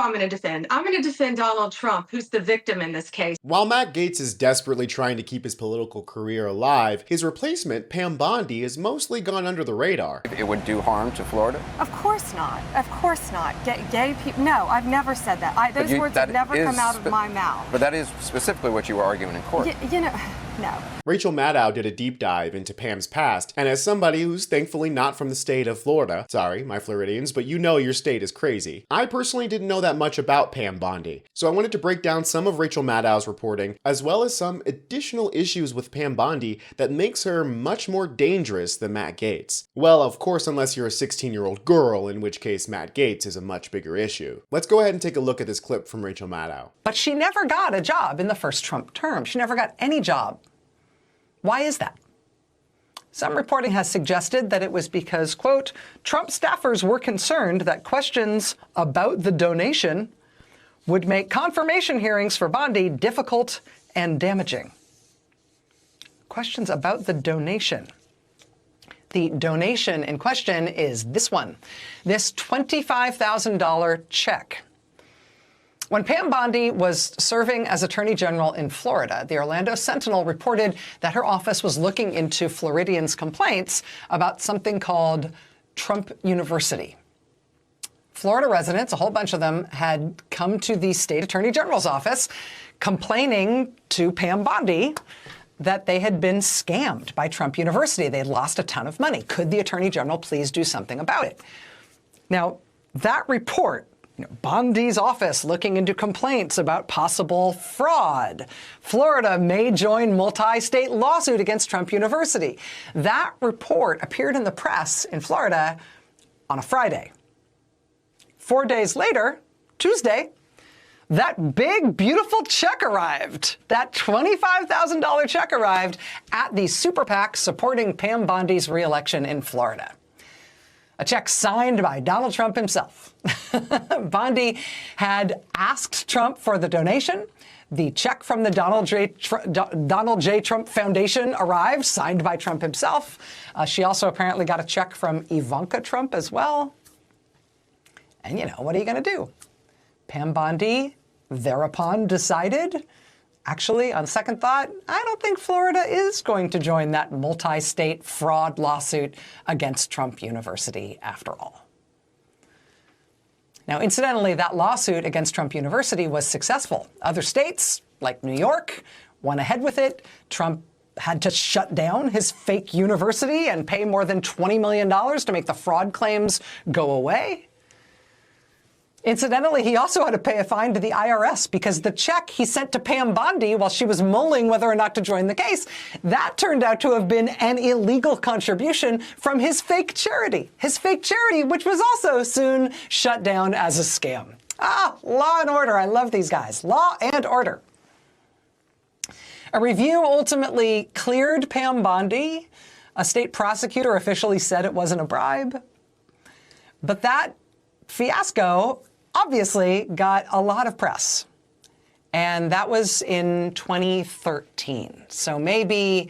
I'm going to defend? I'm going to defend Donald Trump, who's the victim in this case. While Matt Gaetz is desperately trying to keep his political career alive, his replacement, Pam Bondi, has mostly gone under the radar. It would do harm to Florida? Of course not. Of course not. Gay people. No, I've never said that. Those words have never come out of my mouth. But that is specifically what you were arguing in court. No. Rachel Maddow did a deep dive into Pam's past, and as somebody who's thankfully not from the state of Florida, sorry, my Floridians, but you know your state is crazy, I personally didn't know that much about Pam Bondi. So I wanted to break down some of Rachel Maddow's reporting, as well as some additional issues with Pam Bondi that makes her much more dangerous than Matt Gaetz. Well, of course, unless you're a 16-year-old girl, in which case Matt Gaetz is a much bigger issue. Let's go ahead and take a look at this clip from Rachel Maddow. But she never got a job in the first Trump term. She never got any job. Why is that? Some reporting has suggested that it was because, quote, Trump staffers were concerned that questions about the donation would make confirmation hearings for Bondi difficult and damaging. Questions about the donation. The donation in question is this one, this $25,000 check. When Pam Bondi was serving as Attorney General in Florida, the Orlando Sentinel reported that her office was looking into Floridians' complaints about something called Trump University. Florida residents, a whole bunch of them, had come to the state attorney general's office complaining to Pam Bondi that they had been scammed by Trump University. They'd lost a ton of money. Could the attorney general please do something about it? Now, that report, Bondi's office looking into complaints about possible fraud. Florida may join multi-state lawsuit against Trump University. That report appeared in the press in Florida on a Friday. 4 days later, Tuesday, that big, beautiful check arrived. That $25,000 check arrived at the super PAC supporting Pam Bondi's re-election in Florida. A check signed by Donald Trump himself. Bondi had asked Trump for the donation. The check from the Donald J. Trump Foundation arrived, signed by Trump himself. She also apparently got a check from Ivanka Trump as well. And what are you going to do? Pam Bondi thereupon decided, actually, on second thought, I don't think Florida is going to join that multi-state fraud lawsuit against Trump University after all. Now, incidentally, that lawsuit against Trump University was successful. Other states, like New York, went ahead with it. Trump had to shut down his fake university and pay more than $20 million to make the fraud claims go away. Incidentally, he also had to pay a fine to the IRS because the check he sent to Pam Bondi while she was mulling whether or not to join the case, that turned out to have been an illegal contribution from his fake charity. His fake charity, which was also soon shut down as a scam. Law and order. I love these guys. Law and order. A review ultimately cleared Pam Bondi. A state prosecutor officially said it wasn't a bribe. But that fiasco obviously got a lot of press. And that was in 2013. So maybe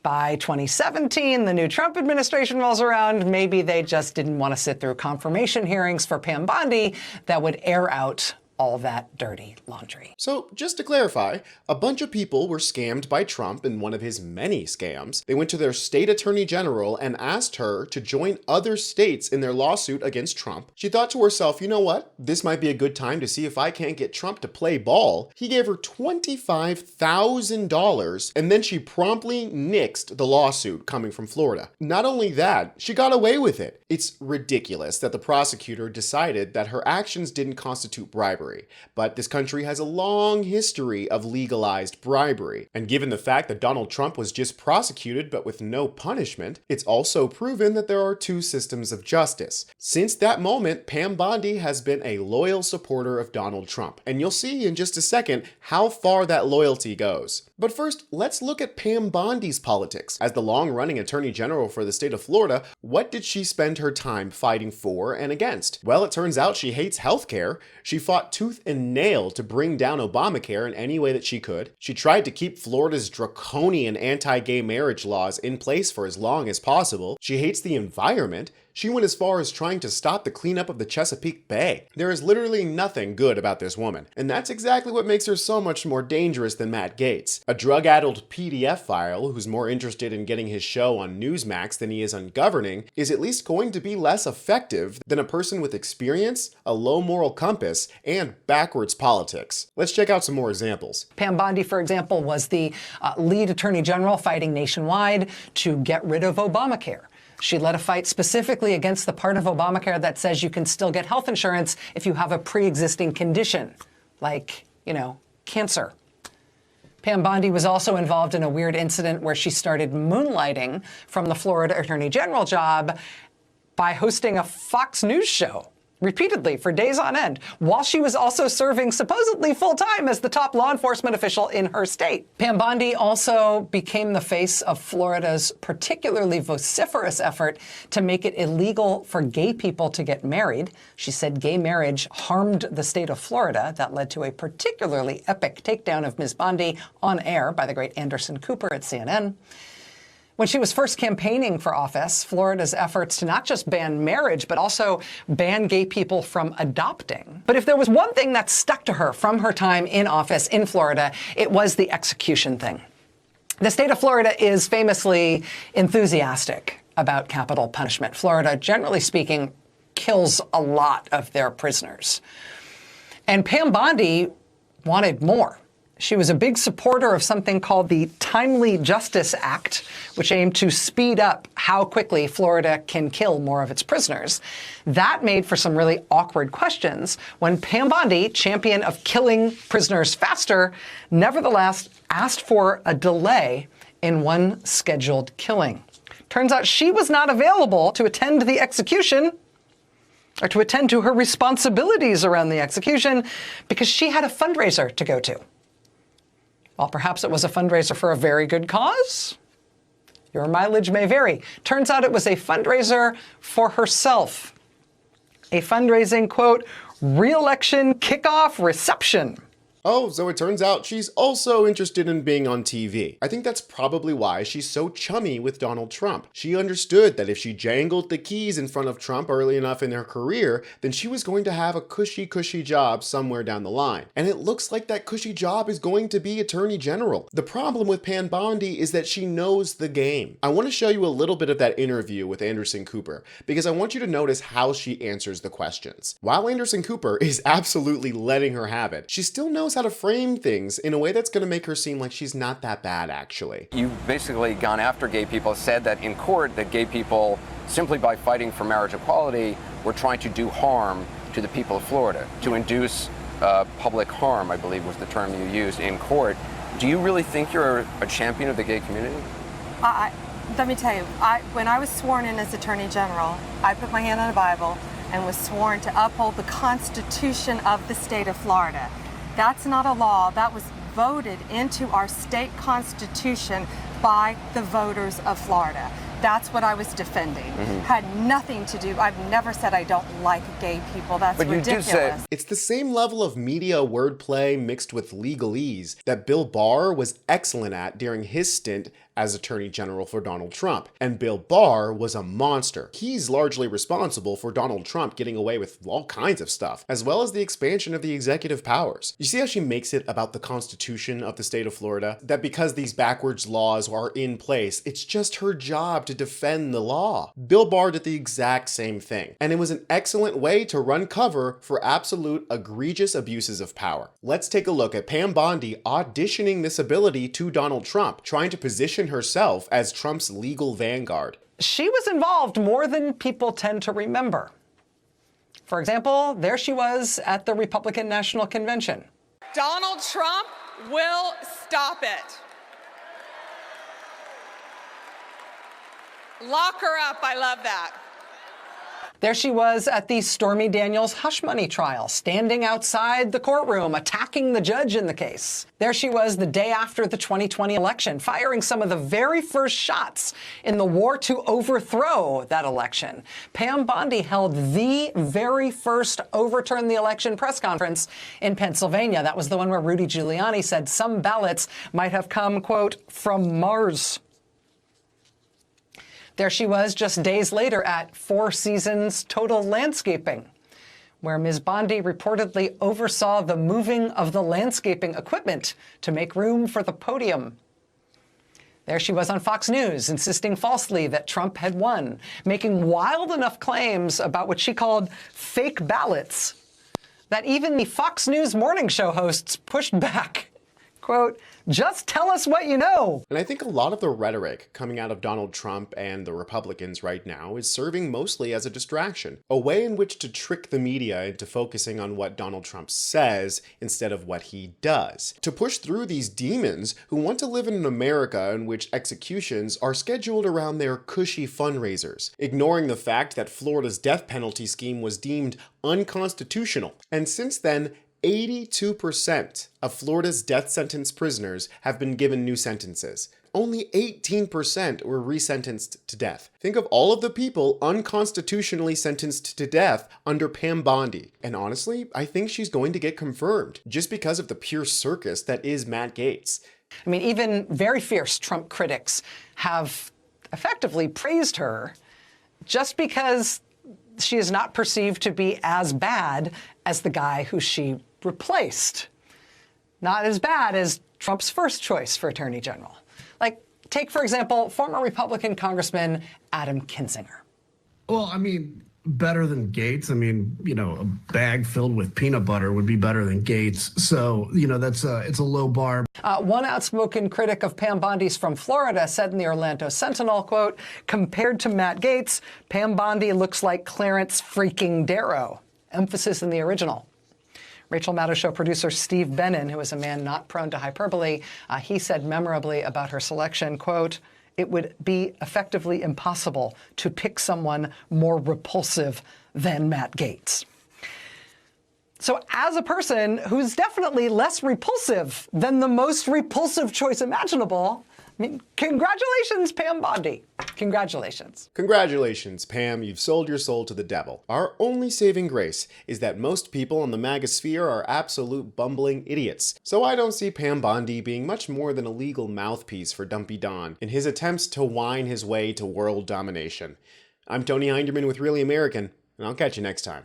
by 2017, the new Trump administration rolls around, maybe they just didn't want to sit through confirmation hearings for Pam Bondi that would air out all that dirty laundry. So just to clarify, a bunch of people were scammed by Trump in one of his many scams. They went to their state attorney general and asked her to join other states in their lawsuit against Trump. She thought to herself, you know what? This might be a good time to see if I can't get Trump to play ball. He gave her $25,000 and then she promptly nixed the lawsuit coming from Florida. Not only that, she got away with it. It's ridiculous that the prosecutor decided that her actions didn't constitute bribery. But this country has a long history of legalized bribery. And given the fact that Donald Trump was just prosecuted but with no punishment, it's also proven that there are two systems of justice. Since that moment, Pam Bondi has been a loyal supporter of Donald Trump. And you'll see in just a second how far that loyalty goes. But first, let's look at Pam Bondi's politics. As the long-running Attorney General for the state of Florida, what did she spend her time fighting for and against? Well, it turns out she hates healthcare. She fought tooth and nail to bring down Obamacare in any way that she could. She tried to keep Florida's draconian anti-gay marriage laws in place for as long as possible. She hates the environment. She went as far as trying to stop the cleanup of the Chesapeake Bay. There is literally nothing good about this woman, and that's exactly what makes her so much more dangerous than Matt Gaetz, a drug-addled PDF file who's more interested in getting his show on Newsmax than he is on governing, is at least going to be less effective than a person with experience, a low moral compass, and backwards politics. Let's check out some more examples. Pam Bondi, for example, was the lead attorney general fighting nationwide to get rid of Obamacare. She led a fight specifically against the part of Obamacare that says you can still get health insurance if you have a pre-existing condition, like, cancer. Pam Bondi was also involved in a weird incident where she started moonlighting from the Florida Attorney General job by hosting a Fox News show repeatedly for days on end, while she was also serving supposedly full-time as the top law enforcement official in her state. Pam Bondi also became the face of Florida's particularly vociferous effort to make it illegal for gay people to get married. She said gay marriage harmed the state of Florida. That led to a particularly epic takedown of Ms. Bondi on air by the great Anderson Cooper at CNN. When she was first campaigning for office, Florida's efforts to not just ban marriage, but also ban gay people from adopting. But if there was one thing that stuck to her from her time in office in Florida, it was the execution thing. The state of Florida is famously enthusiastic about capital punishment. Florida, generally speaking, kills a lot of their prisoners. And Pam Bondi wanted more. She was a big supporter of something called the Timely Justice Act, which aimed to speed up how quickly Florida can kill more of its prisoners. That made for some really awkward questions when Pam Bondi, champion of killing prisoners faster, nevertheless asked for a delay in one scheduled killing. Turns out she was not available to attend the execution or to attend to her responsibilities around the execution because she had a fundraiser to go to. Well, perhaps it was a fundraiser for a very good cause. Your mileage may vary. Turns out it was a fundraiser for herself. A fundraising, quote, re-election kickoff reception. Oh, so it turns out she's also interested in being on TV. I think that's probably why she's so chummy with Donald Trump. She understood that if she jangled the keys in front of Trump early enough in her career, then she was going to have a cushy job somewhere down the line. And it looks like that cushy job is going to be Attorney General. The problem with Pam Bondi is that she knows the game. I want to show you a little bit of that interview with Anderson Cooper, because I want you to notice how she answers the questions. While Anderson Cooper is absolutely letting her have it, she still knows how to frame things in a way that's going to make her seem like she's not that bad, actually. You've basically gone after gay people, said that in court that gay people, simply by fighting for marriage equality, were trying to do harm to the people of Florida, to induce public harm, I believe was the term you used in court. Do you really think you're a champion of the gay community? Let me tell you, when I was sworn in as Attorney General, I put my hand on a Bible and was sworn to uphold the Constitution of the state of Florida. That's not a law. That was voted into our state constitution by the voters of Florida. That's what I was defending. Had nothing to do, I've never said I don't like gay people. That's ridiculous. You did say it's the same level of media wordplay mixed with legalese that Bill Barr was excellent at during his stint as Attorney General for Donald Trump. And Bill Barr was a monster. He's largely responsible for Donald Trump getting away with all kinds of stuff, as well as the expansion of the executive powers. You see how she makes it about the Constitution of the state of Florida? That because these backwards laws are in place, it's just her job to defend the law. Bill Barr did the exact same thing, and it was an excellent way to run cover for absolute egregious abuses of power. Let's take a look at Pam Bondi auditioning this ability to Donald Trump, trying to position herself as Trump's legal vanguard. She was involved more than people tend to remember. For example, there she was at the Republican National Convention. Donald Trump will stop it. Lock her up. I love that. There she was at the Stormy Daniels hush money trial, standing outside the courtroom, attacking the judge in the case. There she was the day after the 2020 election, firing some of the very first shots in the war to overthrow that election. Pam Bondi held the very first overturn the election press conference in Pennsylvania. That was the one where Rudy Giuliani said some ballots might have come, quote, from Mars. There she was just days later at Four Seasons Total Landscaping, where Ms. Bondi reportedly oversaw the moving of the landscaping equipment to make room for the podium. There she was on Fox News, insisting falsely that Trump had won, making wild enough claims about what she called fake ballots that even the Fox News morning show hosts pushed back. Quote, "Just tell us what you know." And I think a lot of the rhetoric coming out of Donald Trump and the Republicans right now is serving mostly as a distraction, a way in which to trick the media into focusing on what Donald Trump says instead of what he does, to push through these demons who want to live in an America in which executions are scheduled around their cushy fundraisers, ignoring the fact that Florida's death penalty scheme was deemed unconstitutional. And since then, 82% of Florida's death sentence prisoners have been given new sentences. Only 18% were resentenced to death. Think of all of the people unconstitutionally sentenced to death under Pam Bondi. And honestly, I think she's going to get confirmed just because of the pure circus that is Matt Gaetz. I mean, even very fierce Trump critics have effectively praised her just because she is not perceived to be as bad as the guy who she replaced. Not as bad as Trump's first choice for Attorney General. Like, take, for example, former Republican Congressman Adam Kinzinger. Well, I mean, better than Gaetz. I mean, a bag filled with peanut butter would be better than Gaetz. So, it's a low bar. One outspoken critic of Pam Bondi's from Florida said in the Orlando Sentinel, quote, "Compared to Matt Gaetz, Pam Bondi looks like Clarence freaking Darrow." Emphasis in the original. Rachel Maddow Show producer Steve Bannon, who is a man not prone to hyperbole, he said memorably about her selection, quote, "It would be effectively impossible to pick someone more repulsive than Matt Gaetz." So as a person who's definitely less repulsive than the most repulsive choice imaginable, I mean, congratulations, Pam Bondi. Congratulations. Congratulations, Pam, you've sold your soul to the devil. Our only saving grace is that most people on the MAGA sphere are absolute bumbling idiots. So I don't see Pam Bondi being much more than a legal mouthpiece for Dumpy Don in his attempts to whine his way to world domination. I'm Tony Hinderman with Really American, and I'll catch you next time.